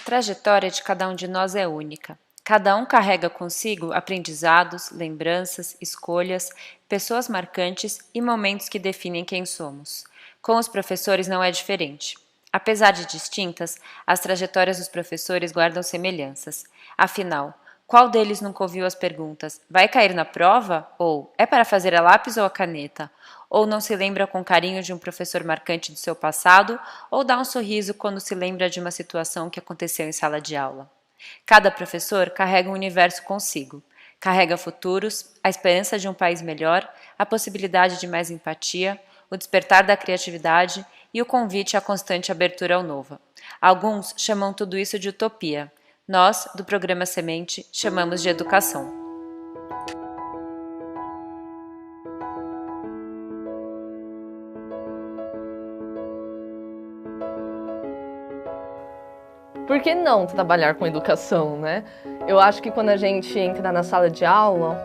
A trajetória de cada um de nós é única. Cada um carrega consigo aprendizados, lembranças, escolhas, pessoas marcantes e momentos que definem quem somos. Com os professores não é diferente. Apesar de distintas, as trajetórias dos professores guardam semelhanças. Afinal, qual deles nunca ouviu as perguntas: vai cair na prova? Ou é para fazer a lápis ou a caneta? Ou não se lembra com carinho de um professor marcante do seu passado? Ou dá um sorriso quando se lembra de uma situação que aconteceu em sala de aula? Cada professor carrega um universo consigo. Carrega futuros, a esperança de um país melhor, a possibilidade de mais empatia, o despertar da criatividade e o convite à constante abertura ao novo. Alguns chamam tudo isso de utopia. Nós, do programa Semente, chamamos de educação. Por que não trabalhar com educação, né? Eu acho que quando a gente entra na sala de aula,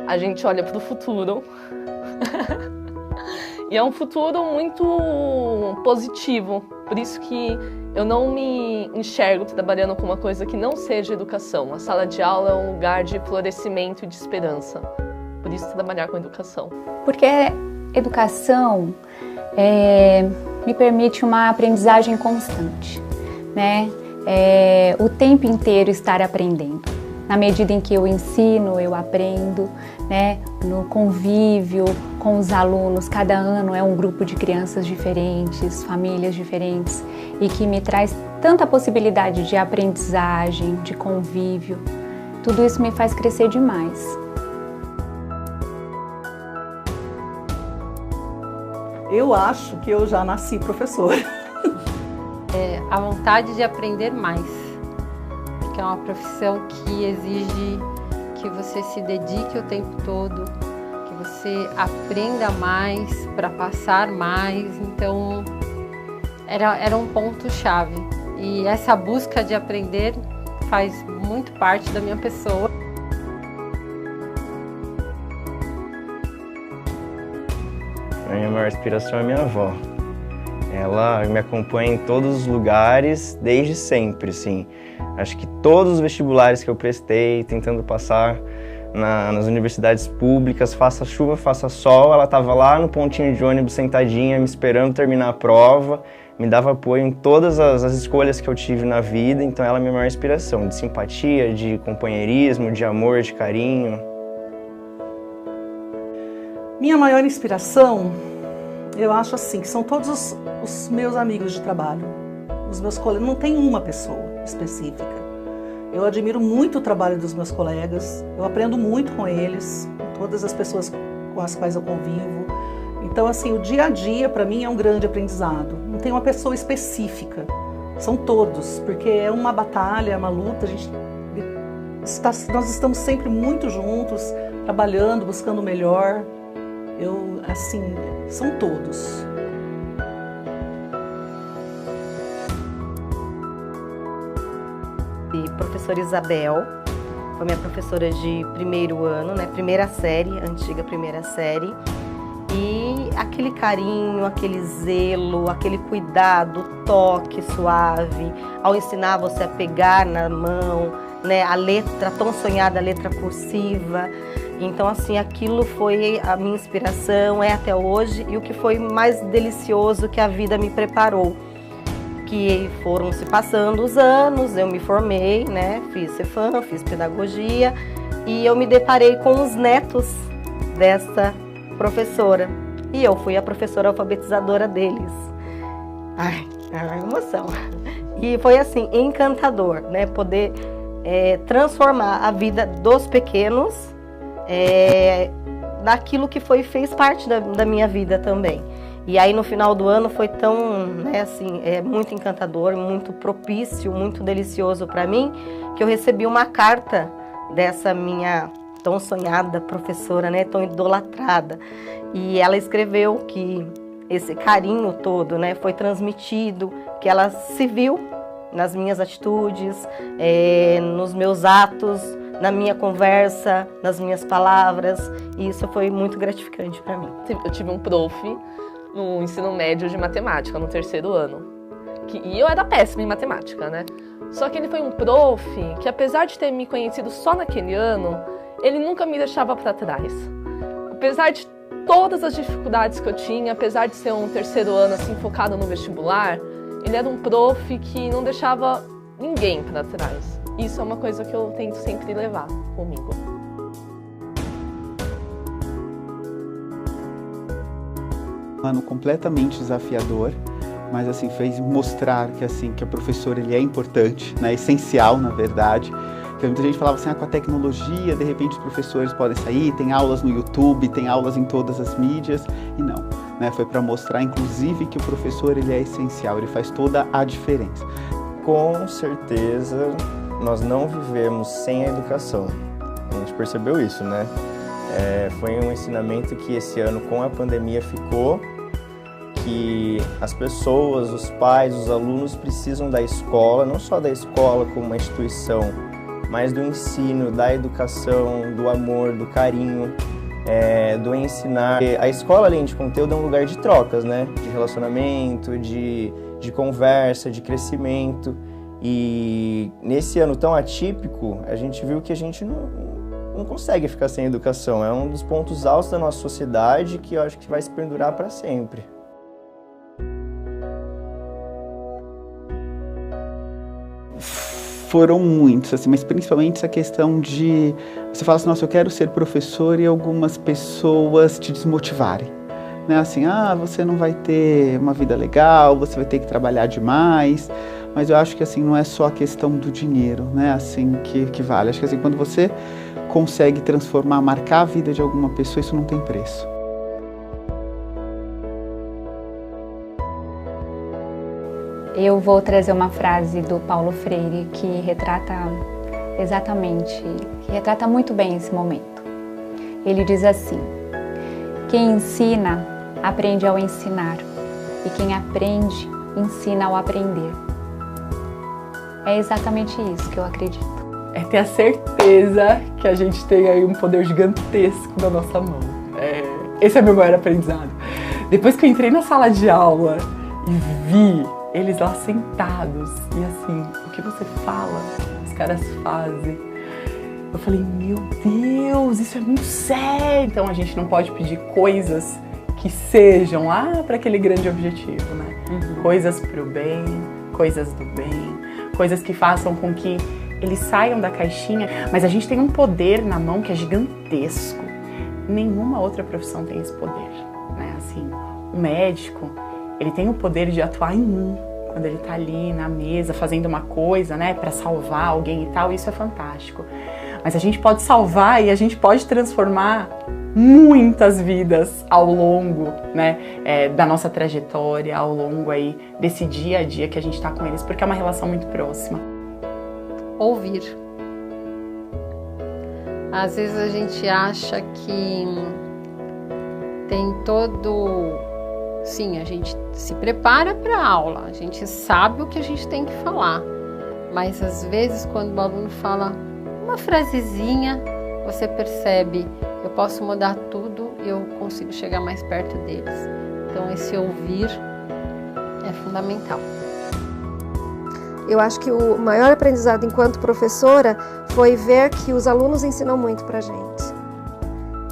a gente olha para o futuro. E é um futuro muito positivo. Por isso que eu não me enxergo trabalhando com uma coisa que não seja educação. A sala de aula é um lugar de florescimento e de esperança. Por isso trabalhar com educação. Porque educação me permite uma aprendizagem constante, né? O tempo inteiro estar aprendendo. Na medida em que eu ensino, eu aprendo, né? No convívio com os alunos, cada ano é um grupo de crianças diferentes, famílias diferentes, e que me traz tanta possibilidade de aprendizagem, de convívio. Tudo isso me faz crescer demais. Eu acho que eu já nasci professora. A vontade de aprender mais, porque é uma profissão que exige que você se dedique o tempo todo, que você aprenda mais para passar mais. Então era um ponto-chave, e essa busca de aprender faz muito parte da minha pessoa. A minha maior inspiração é minha avó. Ela me acompanha em todos os lugares, desde sempre, assim. Acho que todos os vestibulares que eu prestei, tentando passar nas universidades públicas, faça chuva, faça sol, ela estava lá no pontinho de ônibus, sentadinha, me esperando terminar a prova, me dava apoio em todas as escolhas que eu tive na vida. Então ela é a minha maior inspiração, de simpatia, de companheirismo, de amor, de carinho. Minha maior inspiração, eu acho assim, que são todos os meus amigos de trabalho, os meus colegas. Não tem uma pessoa específica. Eu admiro muito o trabalho dos meus colegas, eu aprendo muito com eles, com todas as pessoas com as quais eu convivo. Então, assim, o dia a dia, para mim, é um grande aprendizado. Não tem uma pessoa específica, são todos, porque é uma batalha, é uma luta. Nós estamos sempre muito juntos, trabalhando, buscando o melhor. São todos. E professora Isabel, foi minha professora de primeiro ano, né? Primeira série, antiga primeira série. E aquele carinho, aquele zelo, aquele cuidado, toque suave, ao ensinar você a pegar na mão, né? A letra, tão sonhada, a letra cursiva. Então, assim, aquilo foi a minha inspiração, é até hoje, e o que foi mais delicioso que a vida me preparou. Que foram se passando os anos, eu me formei, né? Fiz Cefam, fiz pedagogia, e eu me deparei com os netos dessa professora. E eu fui a professora alfabetizadora deles. Ai, é uma emoção. E foi, assim, encantador, né? Poder transformar a vida dos pequenos daquilo que fez parte da minha vida também. E aí no final do ano foi tão, né, assim, muito encantador, muito propício, muito delicioso para mim, que eu recebi uma carta dessa minha tão sonhada professora, né, tão idolatrada. E ela escreveu que esse carinho todo, né, foi transmitido, que ela se viu nas minhas atitudes, nos meus atos, na minha conversa, nas minhas palavras, e isso foi muito gratificante para mim. Eu tive um prof no ensino médio de matemática, no terceiro ano. E eu era péssima em matemática, né? Só que ele foi um prof que, apesar de ter me conhecido só naquele ano, ele nunca me deixava para trás. Apesar de todas as dificuldades que eu tinha, apesar de ser um terceiro ano assim focado no vestibular, ele era um prof que não deixava ninguém para trás. Isso é uma coisa que eu tento sempre levar comigo. Um ano completamente desafiador, mas assim fez mostrar que o professor ele é importante, né, essencial na verdade. Porque muita gente falava assim, com a tecnologia, de repente os professores podem sair, tem aulas no YouTube, tem aulas em todas as mídias, e não, né? Foi para mostrar, inclusive, que o professor ele é essencial, ele faz toda a diferença. Com certeza, nós não vivemos sem a educação. A gente percebeu isso, né? Foi um ensinamento que esse ano, com a pandemia, ficou, que as pessoas, os pais, os alunos precisam da escola, não só da escola como uma instituição, mas do ensino, da educação, do amor, do carinho, do ensinar. A escola, além de conteúdo, é um lugar de trocas, né? De relacionamento, de conversa, de crescimento. E nesse ano tão atípico, a gente viu que a gente não consegue ficar sem educação. É um dos pontos altos da nossa sociedade que eu acho que vai se pendurar para sempre. Foram muitos, assim, mas principalmente essa questão de... Você fala assim, nossa, eu quero ser professor, e algumas pessoas te desmotivarem. Né? Assim, você não vai ter uma vida legal, você vai ter que trabalhar demais. Mas eu acho que assim, não é só a questão do dinheiro, né? Assim, que vale. Acho que assim, quando você consegue transformar, marcar a vida de alguma pessoa, isso não tem preço. Eu vou trazer uma frase do Paulo Freire que retrata muito bem esse momento. Ele diz assim: quem ensina, aprende ao ensinar, e quem aprende, ensina ao aprender. É exatamente isso que eu acredito. É ter a certeza que a gente tem aí um poder gigantesco na nossa mão. Esse é meu maior aprendizado. Depois que eu entrei na sala de aula e vi eles lá sentados, e assim, o que você fala, os caras fazem. Eu falei, meu Deus, isso é muito sério. Então a gente não pode pedir coisas que sejam lá para aquele grande objetivo, né? Coisas pro bem, coisas do bem, coisas que façam com que eles saiam da caixinha. Mas a gente tem um poder na mão que é gigantesco. Nenhuma outra profissão tem esse poder, né? Assim, o médico, ele tem o poder de atuar em mim, quando ele tá ali na mesa fazendo uma coisa, né, para salvar alguém e tal, isso é fantástico. Mas a gente pode salvar e a gente pode transformar muitas vidas ao longo, né, da nossa trajetória, ao longo aí desse dia a dia que a gente tá com eles, porque é uma relação muito próxima. Ouvir. Às vezes a gente acha que tem todo... Sim, a gente se prepara para a aula, a gente sabe o que a gente tem que falar, mas às vezes quando o aluno fala uma frasezinha, você percebe, eu posso mudar tudo e eu consigo chegar mais perto deles. Então esse ouvir é fundamental. Eu acho que o maior aprendizado enquanto professora foi ver que os alunos ensinam muito pra gente,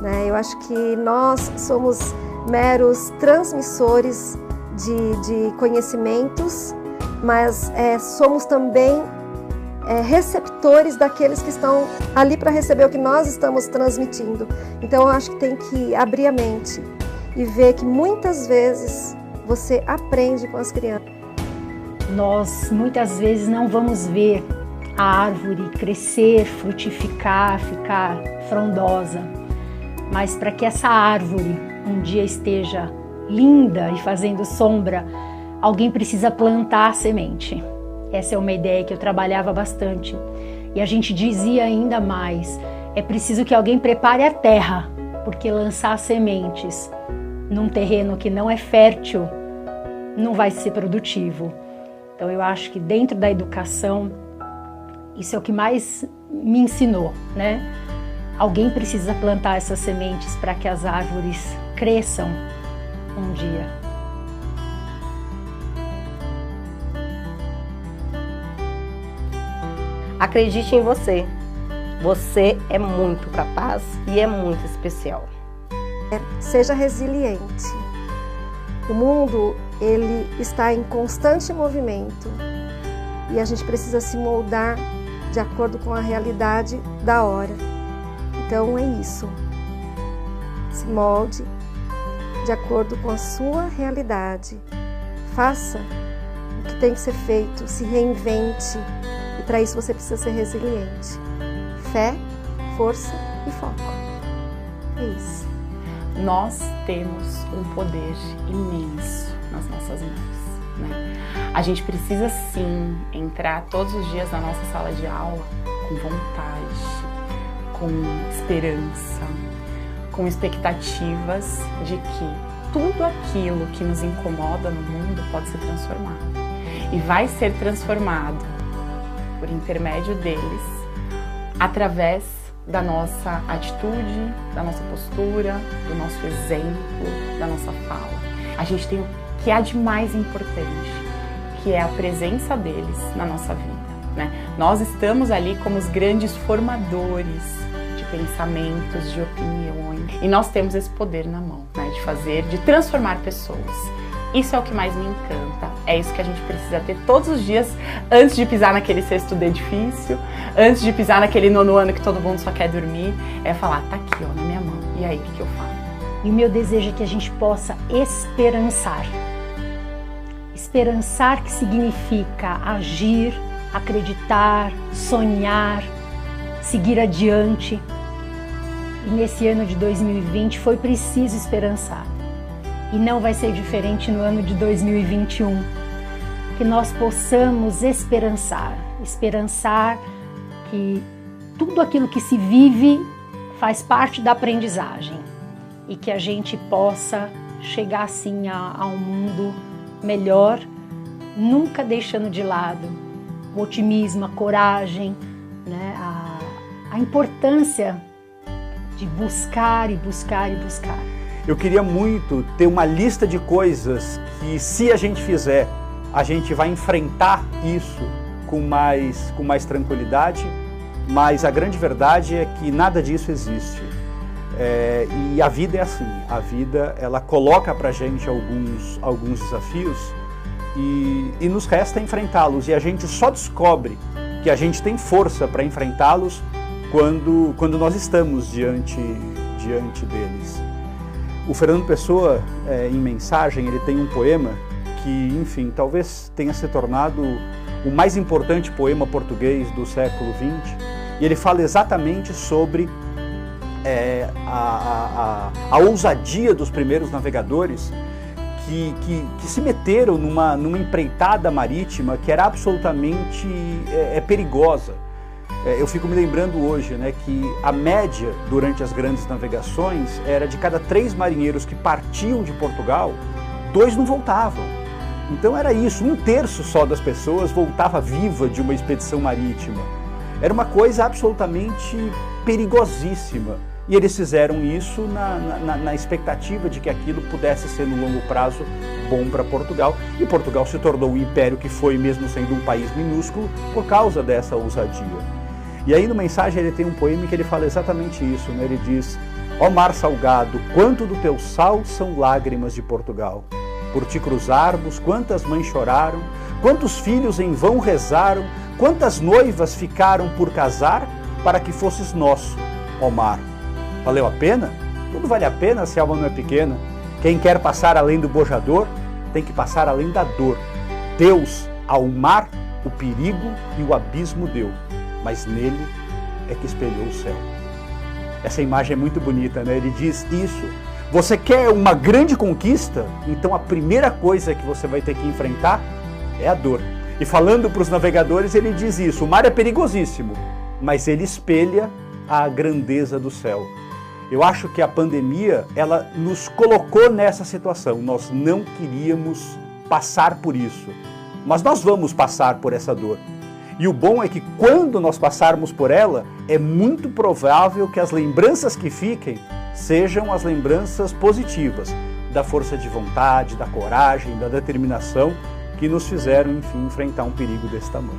né? Eu acho que nós somos meros transmissores de conhecimentos, mas somos também receptores daqueles que estão ali para receber o que nós estamos transmitindo. Então eu acho que tem que abrir a mente e ver que muitas vezes você aprende com as crianças. Nós muitas vezes não vamos ver a árvore crescer, frutificar, ficar frondosa, mas para que essa árvore um dia esteja linda e fazendo sombra, alguém precisa plantar a semente. Essa é uma ideia que eu trabalhava bastante. E a gente dizia ainda mais, é preciso que alguém prepare a terra, porque lançar sementes num terreno que não é fértil não vai ser produtivo. Então eu acho que dentro da educação, isso é o que mais me ensinou, né? Alguém precisa plantar essas sementes para que as árvores cresçam um dia. Acredite em você. Você é muito capaz e é muito especial. Seja resiliente. O mundo, ele está em constante movimento e a gente precisa se moldar de acordo com a realidade da hora. Então é isso. Se molde de acordo com a sua realidade. Faça o que tem que ser feito, se reinvente. E para isso você precisa ser resiliente. Fé, força e foco. É isso. Nós temos um poder imenso nas nossas mãos, né? A gente precisa sim entrar todos os dias na nossa sala de aula com vontade, com esperança, com expectativas de que tudo aquilo que nos incomoda no mundo pode ser transformado. E vai ser transformado por intermédio deles, através da nossa atitude, da nossa postura, do nosso exemplo, da nossa fala. A gente tem o que há de mais importante, que é a presença deles na nossa vida, né? Nós estamos ali como os grandes formadores de pensamentos, de opiniões, e nós temos esse poder na mão, né? De transformar pessoas. Isso é o que mais me encanta, é isso que a gente precisa ter todos os dias antes de pisar naquele sexto D difícil, antes de pisar naquele 9º ano que todo mundo só quer dormir, é falar, tá aqui, ó, na minha mão, e aí, o que eu falo? E o meu desejo é que a gente possa esperançar. Esperançar, que significa agir, acreditar, sonhar, seguir adiante. E nesse ano de 2020 foi preciso esperançar. E não vai ser diferente no ano de 2021. Que nós possamos esperançar. Esperançar que tudo aquilo que se vive faz parte da aprendizagem. E que a gente possa chegar assim a um mundo melhor, nunca deixando de lado o otimismo, a coragem, né? A importância de buscar e buscar e buscar. Eu queria muito ter uma lista de coisas que, se a gente fizer, a gente vai enfrentar isso com mais tranquilidade, mas a grande verdade é que nada disso existe. E a vida é assim, a vida ela coloca pra gente alguns desafios e nos resta enfrentá-los, e a gente só descobre que a gente tem força para enfrentá-los quando nós estamos diante deles. O Fernando Pessoa, em Mensagem, ele tem um poema que, enfim, talvez tenha se tornado o mais importante poema português do século XX, e ele fala exatamente sobre a ousadia dos primeiros navegadores que se meteram numa empreitada marítima que era absolutamente perigosa. Eu fico me lembrando hoje, né, que a média durante as grandes navegações era de cada 3 marinheiros que partiam de Portugal, 2 não voltavam. Então era isso, 1/3 só das pessoas voltava viva de uma expedição marítima. Era uma coisa absolutamente perigosíssima. E eles fizeram isso na expectativa de que aquilo pudesse ser, no longo prazo, bom para Portugal. E Portugal se tornou o império que foi, mesmo sendo um país minúsculo, por causa dessa ousadia. E aí, no Mensagem, ele tem um poema que ele fala exatamente isso, né? Ele diz: ó mar salgado, quanto do teu sal são lágrimas de Portugal. Por te cruzarmos, quantas mães choraram, quantos filhos em vão rezaram, quantas noivas ficaram por casar para que fosses nosso, ó mar. Valeu a pena? Tudo vale a pena se a alma não é pequena. Quem quer passar além do bojador, tem que passar além da dor. Deus, ao mar, o perigo e o abismo deu, mas nele é que espelhou o céu. Essa imagem é muito bonita, né? Ele diz isso. Você quer uma grande conquista? Então a primeira coisa que você vai ter que enfrentar é a dor. E falando para os navegadores, ele diz isso: o mar é perigosíssimo, mas ele espelha a grandeza do céu. Eu acho que a pandemia, ela nos colocou nessa situação. Nós não queríamos passar por isso, mas nós vamos passar por essa dor. E o bom é que quando nós passarmos por ela, é muito provável que as lembranças que fiquem sejam as lembranças positivas, da força de vontade, da coragem, da determinação que nos fizeram, enfim, enfrentar um perigo desse tamanho.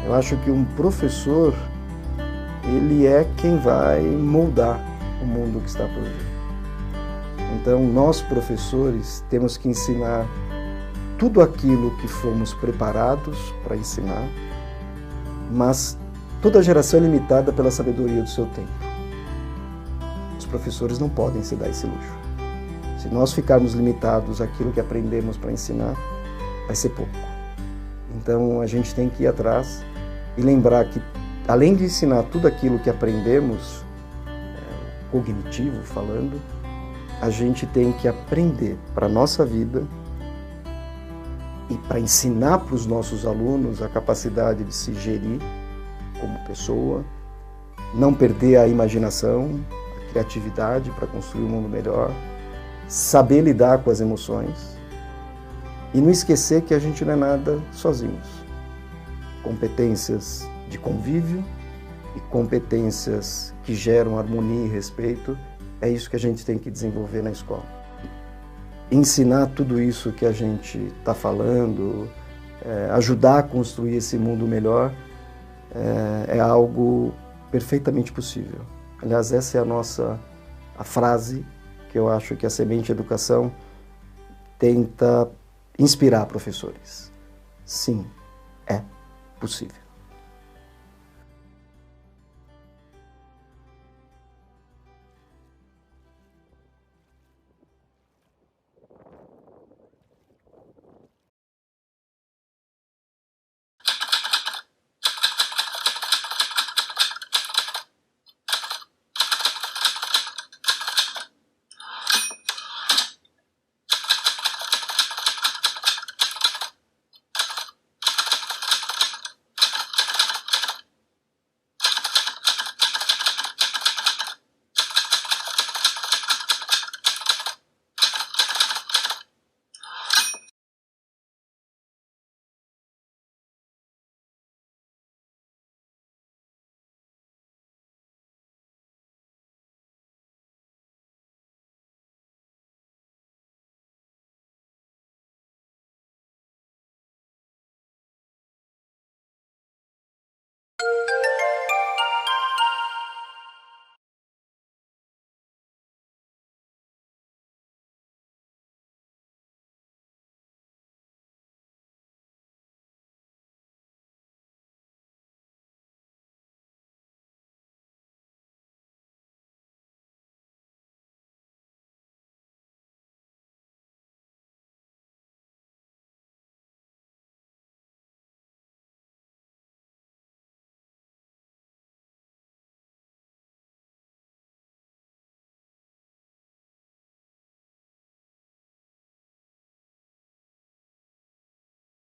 Eu acho que um professor, ele é quem vai moldar o mundo que está por vir. Então, nós professores temos que ensinar tudo aquilo que fomos preparados para ensinar, mas toda geração é limitada pela sabedoria do seu tempo. Os professores não podem se dar esse luxo. Se nós ficarmos limitados àquilo que aprendemos para ensinar, vai ser pouco. Então, a gente tem que ir atrás e lembrar que, além de ensinar tudo aquilo que aprendemos, cognitivo falando, a gente tem que aprender para a nossa vida e para ensinar para os nossos alunos a capacidade de se gerir como pessoa, não perder a imaginação, a criatividade para construir um mundo melhor, saber lidar com as emoções e não esquecer que a gente não é nada sozinhos. Competências de convívio e competências que geram harmonia e respeito, é isso que a gente tem que desenvolver na escola. Ensinar tudo isso que a gente está falando, ajudar a construir esse mundo melhor, é algo perfeitamente possível. Aliás, essa é a frase que eu acho que a Semente Educação tenta inspirar professores. Sim, é possível.